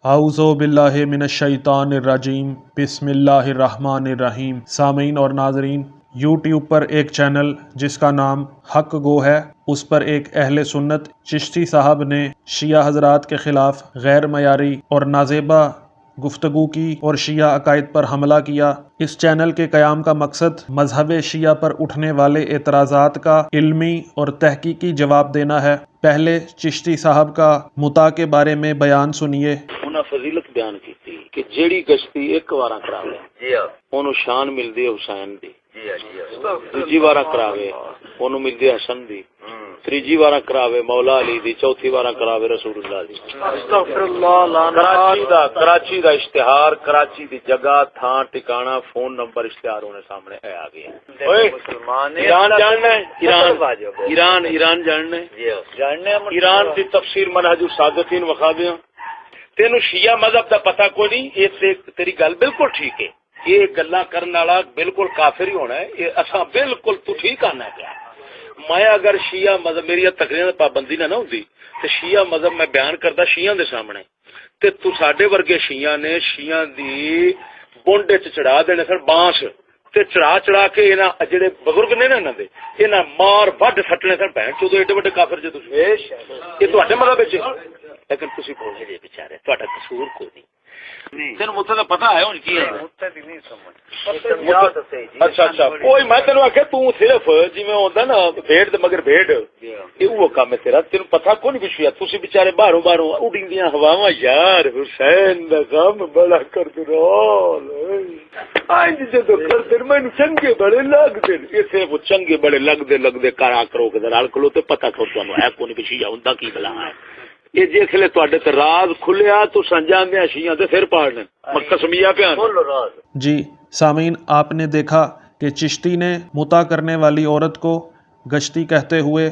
اعوذ باللہ من الشیطان الرجیم بسم اللہ الرحمن الرحیم۔ سامعین اور ناظرین، یوٹیوب پر ایک چینل جس کا نام حق گو ہے، اس پر ایک اہل سنت چشتی صاحب نے شیعہ حضرات کے خلاف غیر معیاری اور نازیبا گفتگو کی اور شیعہ عقائد پر حملہ کیا۔ اس چینل کے قیام کا مقصد مذہب شیعہ پر اٹھنے والے اعتراضات کا علمی اور تحقیقی جواب دینا ہے۔ پہلے چشتی صاحب کا متع کے بارے میں بیان سنیے۔ انہاں فضیلت بیان کی کہ جیڑی گشتی ایک وارا کراوے اونوں شان ملدی ہے حسین دی، دوجی وارا کراوے اونوں ملدی ہے حسن دی، تیجی وارا کراوے مولا علی دی، چوتھی وارا کراوے رسول اللہ دی۔ استغفر اللہ۔ کراچی دا اشتہار، کراچی دی جگہ تھان ٹھکانہ فون نمبر اشتہار ہونے سامنے اے آ گئے۔ ایران جاننا ہے؟ ایران جاننا ہے؟ ایران دی تفسیر منہج الصادقین وخا دیاں۔ تینوں شیعہ مذہب دا پتہ کوئی نہیں، یہ تیری گل بالکل ٹھیک ہے، یہ گلاں کرن والا بالکل کافر ہی ہونا ہے، یہ اساں بالکل تو ٹھیک آنا ہے۔ میں اگر شیعہ مذہب میری تقریر پابندی نہ ہوندی تے شیعہ مذہب میں بیان کردا شیعہ دے سامنے تے تو ساڈے ورگے شیعہ نے شیعہ دی بونڈے چ چڑھا دینے سر بانس تے چڑھا کے انہاں جڑے بزرگ نے نا انہاں دے انہاں مار وڈ سٹنے سر بہن چودو ایڈے وڈے کافر جے تسی یہ تواڈے مذہب وچ، لیکن تسی بول گئے بیچارے تہاڈا قصور کوئی نہیں۔ تینوں متے دا پتہ ہے ہن کی ہے؟ متے دی نہیں سمجھ۔ اچھا کوئی میں تینوں آکھیا تو صرف جویں ہوندا نا بھیڑ تے مگر بھیڑ، یہ وہ کام ہے تیرا، تینوں پتہ کوئی نہیں پچھیا تسی بیچارے باہروں اڈیندیاں ہواواں یار حسین دا غم بڑا کردے رول آج جدوں کردے مینوں چنگے بڑے لگدے، یہ صرف چنگے بڑے لگدے کرا کرو کے نال کلو تے پتہ کھو تانوں ہے کوئی نہیں پچھیا ہوندا کی بلا ہے۔ یہ جسے تواڈے تے راز کھلیا تو سنجاندے شیعہ تے سر پاڑنے قسمیہ پیان۔ جی سامعین، آپ نے دیکھا کہ چشتی نے متع کرنے والی عورت کو گشتی کہتے ہوئے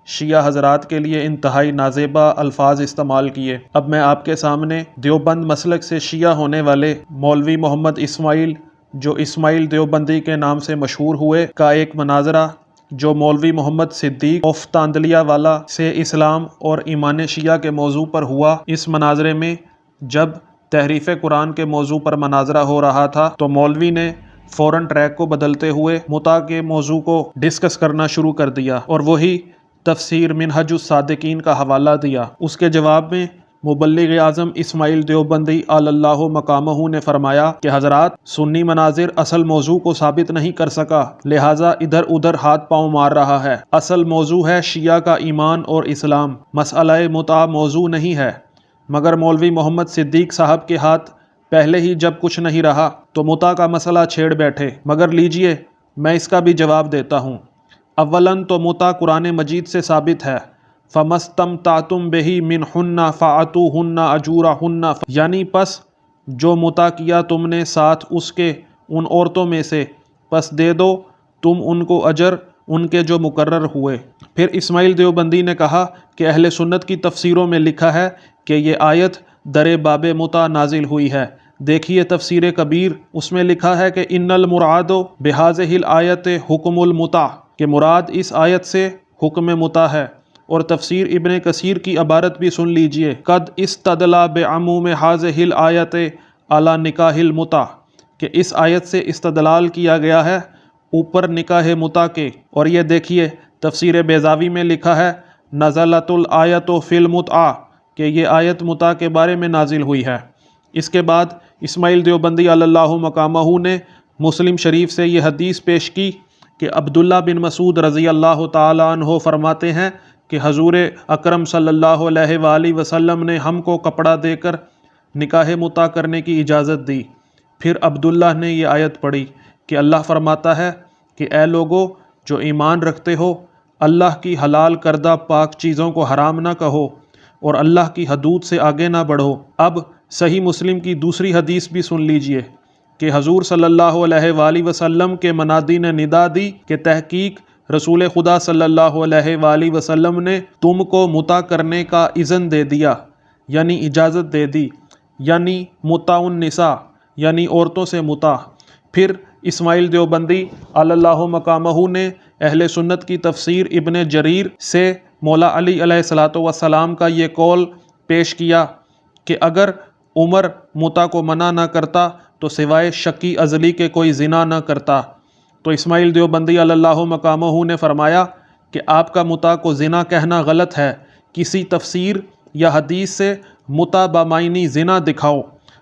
شیعہ حضرات کے لیے انتہائی نازیبا الفاظ استعمال کیے۔ اب میں آپ کے سامنے دیوبند مسلک سے شیعہ ہونے والے مولوی محمد اسماعیل، جو اسماعیل دیوبندی کے نام سے مشہور ہوئے، کا ایک مناظرہ جو مولوی محمد صدیق اف تاندلیا والا سے اسلام اور ایمان شیعہ کے موضوع پر ہوا۔ اس مناظرے میں جب تحریف قرآن کے موضوع پر مناظرہ ہو رہا تھا تو مولوی نے فوراً ٹریک کو بدلتے ہوئے متع کے موضوع کو ڈسکس کرنا شروع کر دیا اور وہی تفسیر منہج الصادقین کا حوالہ دیا۔ اس کے جواب میں مبلغ اعظم اسماعیل دیوبندی علی اللہ مقامہ نے فرمایا کہ حضرات، سنی مناظر اصل موضوع کو ثابت نہیں کر سکا، لہٰذا ادھر ادھر ہاتھ پاؤں مار رہا ہے۔ اصل موضوع ہے شیعہ کا ایمان اور اسلام، مسئلہ متع موضوع نہیں ہے۔ مگر مولوی محمد صدیق صاحب کے ہاتھ پہلے ہی جب کچھ نہیں رہا تو متع کا مسئلہ چھیڑ بیٹھے۔ مگر لیجئے میں اس کا بھی جواب دیتا ہوں۔ اولاً تو متع قرآن مجید سے ثابت ہے، فَمَسْتَمْتَعْتُمْ بِهِ مِنْهُنَّ فَآتُوهُنَّ أُجُورَهُنَّ، یعنی پس جو متع کیا تم نے ساتھ اس کے ان عورتوں میں سے، پس دے دو تم ان کو اجر ان کے جو مقرر ہوئے۔ پھر اسماعیل دیوبندی نے کہا کہ اہل سنت کی تفسیروں میں لکھا ہے کہ یہ آیت در باب متع نازل ہوئی ہے۔ دیکھیے تفسیر کبیر، اس میں لکھا ہے کہ ان المراد بہذہ الآیت حکم المتع، کہ مراد اس آیت سے حکم متع ہے۔ اور تفسیر ابن کثیر کی عبارت بھی سن لیجئے، قد استدلا بعموم هذه الآیت علی نکاح المتع، کہ اس آیت سے استدلال کیا گیا ہے اوپر نکاح متع کے۔ اور یہ دیکھیے تفسیر بیضاوی میں لکھا ہے نزلت الآیت فی المتع، کہ یہ آیت متع کے بارے میں نازل ہوئی ہے۔ اس کے بعد اسماعیل دیوبندی علی اللہ مقامہ نے مسلم شریف سے یہ حدیث پیش کی کہ عبداللہ بن مسعود رضی اللہ تعالی عنہ فرماتے ہیں کہ حضور اکرم صلی اللہ علیہ وآلہ وسلم نے ہم کو کپڑا دے کر نکاح متع کرنے کی اجازت دی۔ پھر عبداللہ نے یہ آیت پڑھی کہ اللہ فرماتا ہے کہ اے لوگو جو ایمان رکھتے ہو، اللہ کی حلال کردہ پاک چیزوں کو حرام نہ کہو اور اللہ کی حدود سے آگے نہ بڑھو۔ اب صحیح مسلم کی دوسری حدیث بھی سن لیجئے کہ حضور صلی اللہ علیہ وآلہ وسلم کے منادی نے ندا دی کہ تحقیق رسول خدا صلی اللہ علیہ وآلہ وسلم نے تم کو متع کرنے کا اذن دے دیا، یعنی اجازت دے دی، یعنی متع النساء، یعنی عورتوں سے متع۔ پھر اسماعیل دیوبندی علی اللہ مقامہ نے اہل سنت کی تفسیر ابن جریر سے مولا علی علیہ الصلوۃ والسلام کا یہ قول پیش کیا کہ اگر عمر متا کو منع نہ کرتا تو سوائے شکی ازلی کے کوئی زنا نہ کرتا۔ تو اسماعیل دیوبندی اللہ مقامہ نے فرمایا کہ آپ کا متا کو زنا کہنا غلط ہے، کسی تفسیر یا حدیث سے متا بامعنی زنا دکھاؤ۔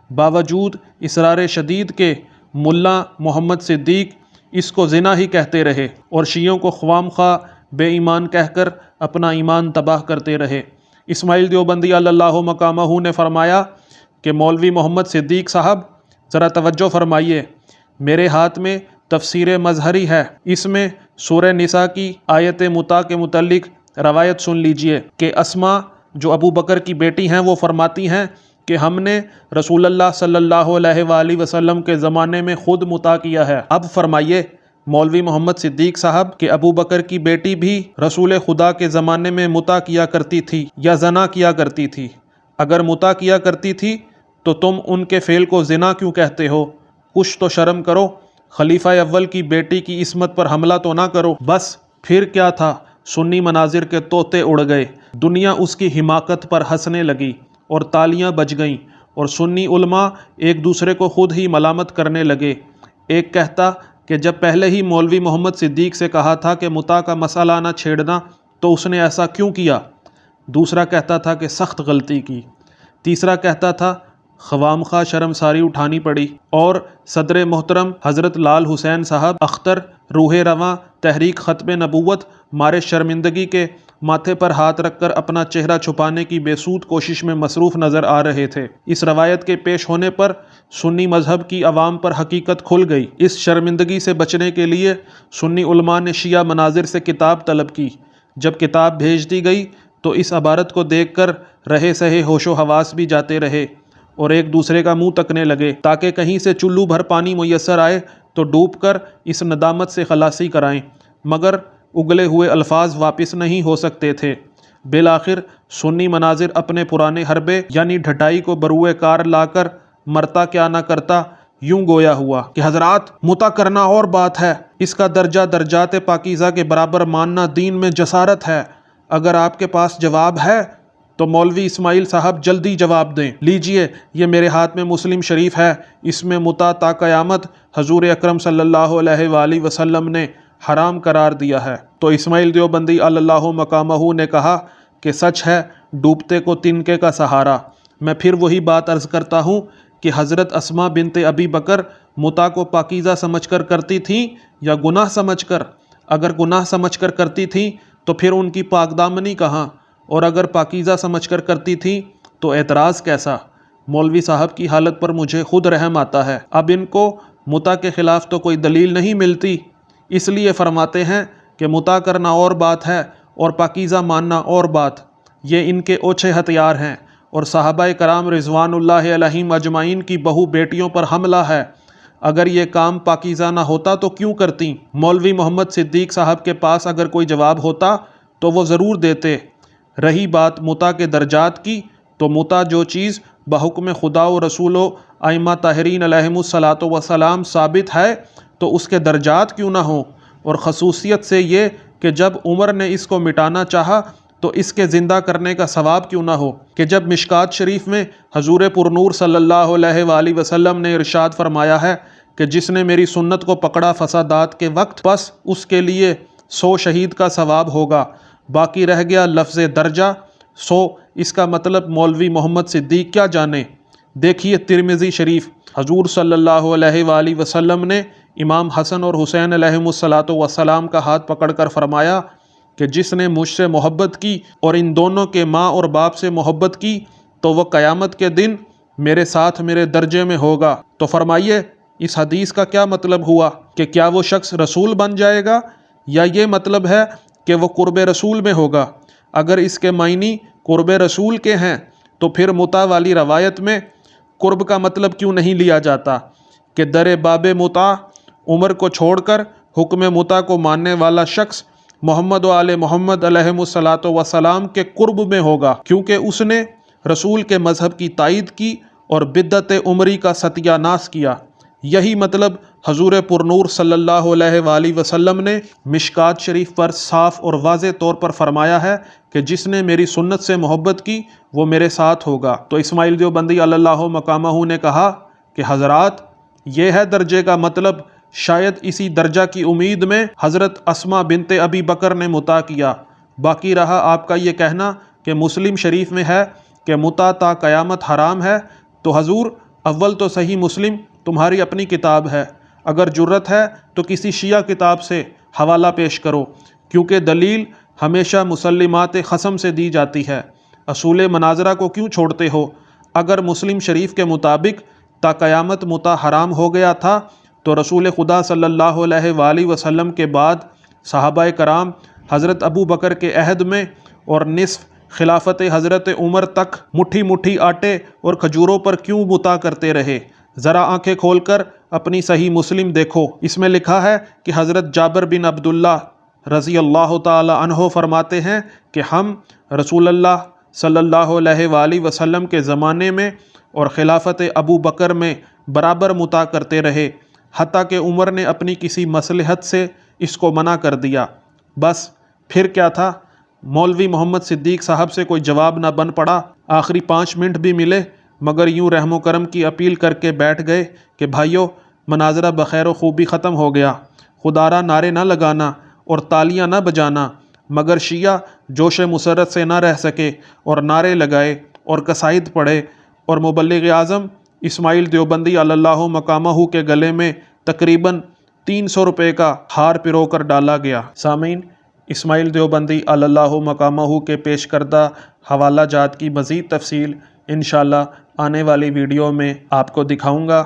باوجود اصرار شدید کے ملا محمد صدیق اس کو زنا ہی کہتے رہے اور شیعوں کو خواہ مخواہ بے ایمان کہہ کر اپنا ایمان تباہ کرتے رہے۔ اسماعیل دیوبندی اللہ مقامہ نے فرمایا کہ مولوی محمد صدیق صاحب ذرا توجہ فرمائیے، میرے ہاتھ میں تفسیر مظہری ہے، اس میں سورہ نساء کی آیت متا کے متعلق روایت سن لیجئے کہ اسما جو ابو بکر کی بیٹی ہیں وہ فرماتی ہیں کہ ہم نے رسول اللہ صلی اللہ علیہ وآلہ وسلم کے زمانے میں خود متا کیا ہے۔ اب فرمائیے مولوی محمد صدیق صاحب کہ ابو بکر کی بیٹی بھی رسول خدا کے زمانے میں متا کیا کرتی تھی یا زنا کیا کرتی تھی؟ اگر متا کیا کرتی تھی تو تم ان کے فعل کو زنا کیوں کہتے ہو؟ کچھ تو شرم کرو، خلیفہ اول کی بیٹی کی عصمت پر حملہ تو نہ کرو۔ بس پھر کیا تھا، سنی مناظر کے طوطے اڑ گئے، دنیا اس کی حماقت پر ہنسنے لگی اور تالیاں بج گئیں، اور سنی علماء ایک دوسرے کو خود ہی ملامت کرنے لگے۔ ایک کہتا کہ جب پہلے ہی مولوی محمد صدیق سے کہا تھا کہ متا کا مسئلہ نہ چھیڑنا تو اس نے ایسا کیوں کیا؟ دوسرا کہتا تھا کہ سخت غلطی کی۔ تیسرا کہتا تھا خواہ شرمساری اٹھانی پڑی۔ اور صدر محترم حضرت لال حسین صاحب اختر روح رواں تحریک ختم نبوت مارے شرمندگی کے ماتھے پر ہاتھ رکھ کر اپنا چہرہ چھپانے کی بے سود کوشش میں مصروف نظر آ رہے تھے۔ اس روایت کے پیش ہونے پر سنی مذہب کی عوام پر حقیقت کھل گئی۔ اس شرمندگی سے بچنے کے لیے سنی علماء نے شیعہ مناظر سے کتاب طلب کی۔ جب کتاب بھیج دی گئی تو اس عبارت کو دیکھ کر رہے سہے ہوش و حواس بھی جاتے رہے اور ایک دوسرے کا منہ تکنے لگے تاکہ کہیں سے چلو بھر پانی میسر آئے تو ڈوب کر اس ندامت سے خلاصی کرائیں، مگر اگلے ہوئے الفاظ واپس نہیں ہو سکتے تھے۔ بالآخر سنی مناظر اپنے پرانے حربے یعنی ڈھٹائی کو بروئے کار لا کر مرتا کیا نہ کرتا یوں گویا ہوا کہ حضرات متا کرنا اور بات ہے، اس کا درجہ درجات پاکیزہ کے برابر ماننا دین میں جسارت ہے۔ اگر آپ کے پاس جواب ہے تو مولوی اسماعیل صاحب جلدی جواب دیں۔ لیجئے یہ میرے ہاتھ میں مسلم شریف ہے، اس میں متا تا قیامت حضور اکرم صلی اللہ علیہ وآلہ وسلم نے حرام قرار دیا ہے۔ تو اسماعیل دیوبندی اللہ مقامہ نے کہا کہ سچ ہے ڈوبتے کو تنکے کا سہارا۔ میں پھر وہی بات عرض کرتا ہوں کہ حضرت اسما بنت ابی بکر متا کو پاکیزہ سمجھ کر کرتی تھیں یا گناہ سمجھ کر؟ اگر گناہ سمجھ کر کرتی تھیں تو پھر ان کی پاک دامنی کہاں، اور اگر پاکیزہ سمجھ کر کرتی تھیں تو اعتراض کیسا؟ مولوی صاحب کی حالت پر مجھے خود رحم آتا ہے۔ اب ان کو متا کے خلاف تو کوئی دلیل نہیں ملتی، اس لیے فرماتے ہیں کہ متا کرنا اور بات ہے اور پاکیزہ ماننا اور بات۔ یہ ان کے اوچھے ہتھیار ہیں اور صحابہ کرام رضوان اللہ علیہم اجمعین کی بہو بیٹیوں پر حملہ ہے۔ اگر یہ کام پاکیزہ نہ ہوتا تو کیوں کرتی؟ مولوی محمد صدیق صاحب کے پاس اگر کوئی جواب ہوتا تو وہ ضرور دیتے۔ رہی بات متا کے درجات کی، تو متا جو چیز بحکم خدا و رسول و ائمہ طاہرین علیہم الصلاۃ والسلام ثابت ہے تو اس کے درجات کیوں نہ ہوں؟ اور خصوصیت سے یہ کہ جب عمر نے اس کو مٹانا چاہا تو اس کے زندہ کرنے کا ثواب کیوں نہ ہو؟ کہ جب مشکات شریف میں حضور پرنور صلی اللہ علیہ وآلہ وسلم نے ارشاد فرمایا ہے کہ جس نے میری سنت کو پکڑا فسادات کے وقت، بس اس کے لیے 100 شہید کا ثواب ہوگا، باقی رہ گیا لفظ درجہ 100، اس کا مطلب مولوی محمد صدیق کیا جانے؟ دیکھیے ترمذی شریف، حضور صلی اللہ علیہ وآلہ وسلم نے امام حسن اور حسین علیہم الصلاۃ والسلام کا ہاتھ پکڑ کر فرمایا کہ جس نے مجھ سے محبت کی اور ان دونوں کے ماں اور باپ سے محبت کی تو وہ قیامت کے دن میرے ساتھ میرے درجے میں ہوگا۔ تو فرمائیے اس حدیث کا کیا مطلب ہوا کہ کیا وہ شخص رسول بن جائے گا، یا یہ مطلب ہے کہ وہ قرب رسول میں ہوگا؟ اگر اس کے معنی قرب رسول کے ہیں تو پھر متا والی روایت میں قرب کا مطلب کیوں نہیں لیا جاتا کہ در باب متا عمر کو چھوڑ کر حکم متا کو ماننے والا شخص محمد و آل محمد علیہم الصلاۃ والسلام کے قرب میں ہوگا، کیونکہ اس نے رسول کے مذہب کی تائید کی اور بدعت عمری کا ستیہ ناش کیا۔ یہی مطلب حضور پرنور صلی اللہ علیہ وآلہ وسلم نے مشکات شریف پر صاف اور واضح طور پر فرمایا ہے کہ جس نے میری سنت سے محبت کی وہ میرے ساتھ ہوگا۔ تو اسماعیل دیوبندی علی اللہ مقامہ نے کہا کہ حضرات یہ ہے درجے کا مطلب، شاید اسی درجہ کی امید میں حضرت اسما بنت ابی بکر نے مطاع کیا۔ باقی رہا آپ کا یہ کہنا کہ مسلم شریف میں ہے کہ مطاع تا قیامت حرام ہے، تو حضور اول تو صحیح مسلم تمہاری اپنی کتاب ہے، اگر جرت ہے تو کسی شیعہ کتاب سے حوالہ پیش کرو، کیونکہ دلیل ہمیشہ مسلمات خصم سے دی جاتی ہے۔ اصول مناظرہ کو کیوں چھوڑتے ہو؟ اگر مسلم شریف کے مطابق تا قیامت مطاع حرام ہو گیا تھا تو رسول خدا صلی اللہ علیہ وآلہ وسلم کے بعد صحابہ کرام حضرت ابو بکر کے عہد میں اور نصف خلافت حضرت عمر تک مٹھی مٹھی آٹے اور کھجوروں پر کیوں مطاع کرتے رہے؟ ذرا آنکھیں کھول کر اپنی صحیح مسلم دیکھو، اس میں لکھا ہے کہ حضرت جابر بن عبداللہ رضی اللہ تعالی عنہ فرماتے ہیں کہ ہم رسول اللہ صلی اللہ علیہ وآلہ وسلم کے زمانے میں اور خلافت ابو بکر میں برابر مطاع کرتے رہے، حتیٰ کہ عمر نے اپنی کسی مصلحت سے اس کو منع کر دیا۔ بس پھر کیا تھا؟ مولوی محمد صدیق صاحب سے کوئی جواب نہ بن پڑا، آخری 5 منٹ بھی ملے مگر یوں رحم و کرم کی اپیل کر کے بیٹھ گئے کہ بھائیو مناظرہ بخیر و خوبی ختم ہو گیا، خدارا نعرے نہ لگانا اور تالیاں نہ بجانا، مگر شیعہ جوش مسرت سے نہ رہ سکے اور نعرے لگائے اور قصائد پڑھے اور مبلغ اعظم اسماعیل دیوبندی علی اللہ مقامہ کے گلے میں تقریباً 300 روپے کا ہار پرو کر ڈالا گیا۔ سامعین، اسماعیل دیوبندی علی اللہ مقامہ کے پیش کردہ حوالہ جات کی مزید تفصیل انشاءاللہ آنے والی ویڈیو میں آپ کو دکھاؤں گا۔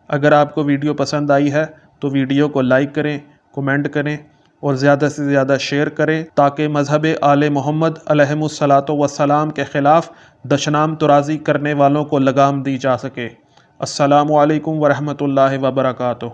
اگر آپ کو ویڈیو پسند آئی ہے تو ویڈیو کو لائک کریں، کومنٹ کریں اور زیادہ سے زیادہ شیئر کریں تاکہ مذہب آل محمد علیہم الصلاۃ والسلام کے خلاف دشنام ترازی کرنے والوں کو لگام دی جا سکے۔ السلام علیکم ورحمۃ اللہ وبرکاتہ۔